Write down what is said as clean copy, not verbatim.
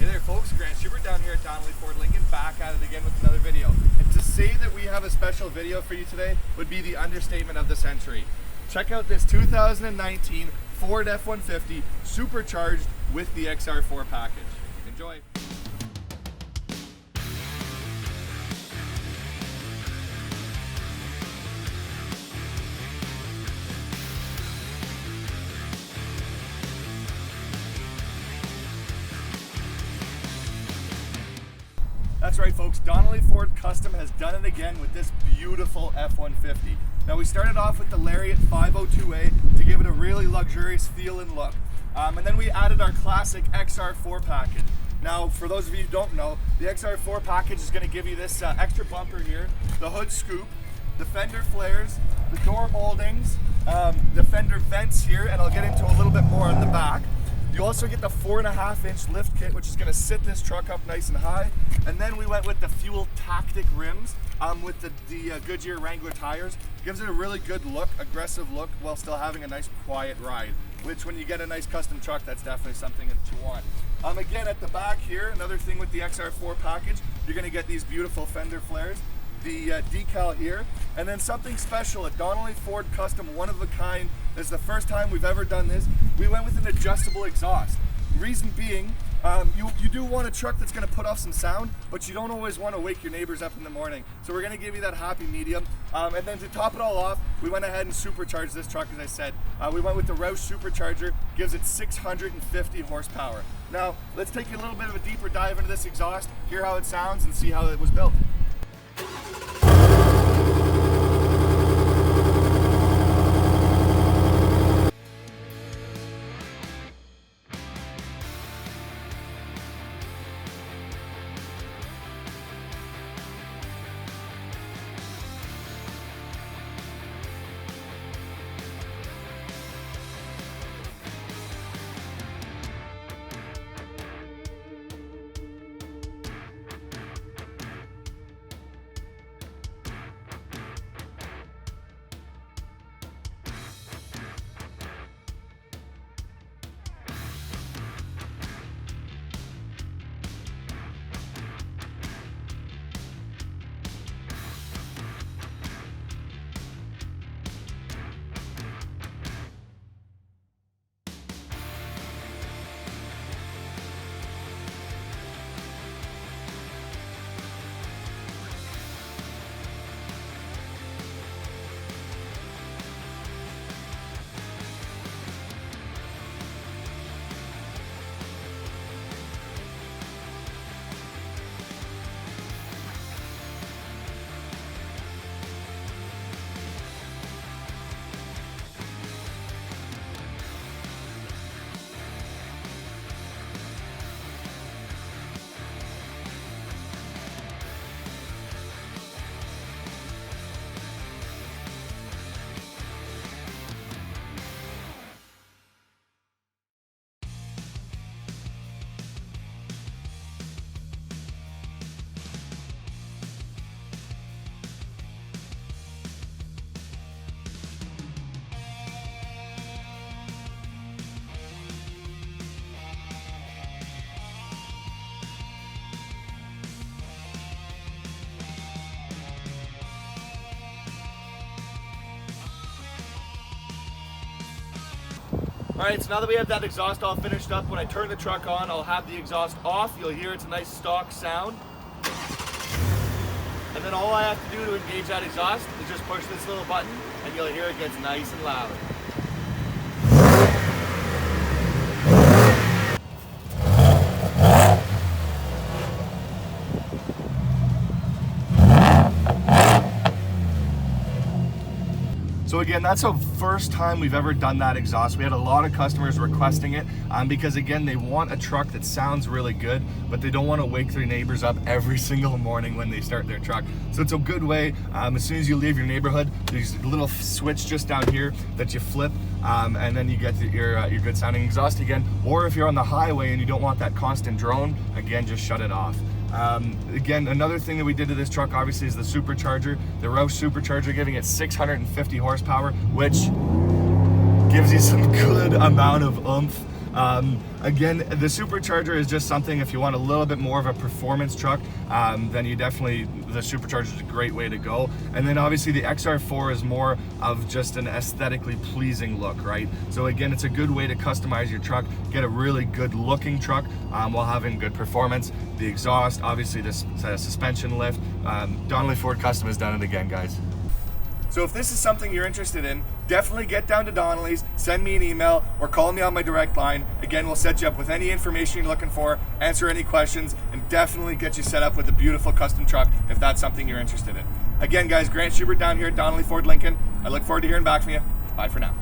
Hey there folks, Grant Schubert down here at Donnelly Ford Lincoln, back at it again with another video. And to say that we have a special video for you today would be the understatement of the century. Check out this 2019 Ford F-150 Supercharged with the XR4 package. Enjoy. That's right folks, Donnelly Ford Custom has done it again with this beautiful F-150. Now we started off with the Lariat 502A to give it a really luxurious feel and look. And then we added our classic XR4 package. Now for those of you who don't know, the XR4 package is going to give you this extra bumper here, the hood scoop, the fender flares, the door moldings, the fender vents here, and I'll get into a little bit more on the back. You also get the 4.5-inch lift kit, which is going to sit this truck up nice and high. And then we went with the Fuel Tactic rims with the Goodyear Wrangler tires. Gives it a really good look, aggressive look, while still having a nice quiet ride. Which when you get a nice custom truck, that's definitely something that you want. Again, at the back here, another thing with the XR4 package, you're going to get these beautiful fender flares, the decal here, and then something special at Donnelly Ford Custom, one of a kind. This is the first time we've ever done this. We went with an adjustable exhaust. Reason being, you do want a truck that's going to put off some sound, but you don't always want to wake your neighbors up in the morning. So we're going to give you that happy medium. And then to top it all off, we went ahead and supercharged this truck, as I said. We went with the Roush Supercharger, gives it 650 horsepower. Now, let's take a little bit of a deeper dive into this exhaust, hear how it sounds, and see how it was built. Alright, so now that we have that exhaust all finished up, when I turn the truck on, I'll have the exhaust off. You'll hear it's a nice stock sound. And then all I have to do to engage that exhaust is just push this little button, and you'll hear it gets nice and loud. So again, that's the first time we've ever done that exhaust. We had a lot of customers requesting it because again, they want a truck that sounds really good, but they don't want to wake their neighbors up every single morning when they start their truck. So it's a good way, as soon as you leave your neighborhood, there's a little switch just down here that you flip, and then you get your good sounding exhaust again. Or if you're on the highway and you don't want that constant drone, again, just shut it off. Again, another thing that we did to this truck obviously is the supercharger, the Roush Supercharger, giving it 650 horsepower, which gives you some good amount of oomph. Again, the Supercharger is just something, if you want a little bit more of a performance truck, then you definitely, the Supercharger is a great way to go. And then obviously the XR4 is more of just an aesthetically pleasing look, right? So again, it's a good way to customize your truck, get a really good looking truck while having good performance. The exhaust, obviously this suspension lift. Donnelly Ford Custom has done it again, guys. So if this is something you're interested in, definitely get down to Donnelly's, send me an email, or call me on my direct line. Again, we'll set you up with any information you're looking for, answer any questions, and definitely get you set up with a beautiful custom truck if that's something you're interested in. Again, guys, Grant Schubert down here at Donnelly Ford Lincoln. I look forward to hearing back from you. Bye for now.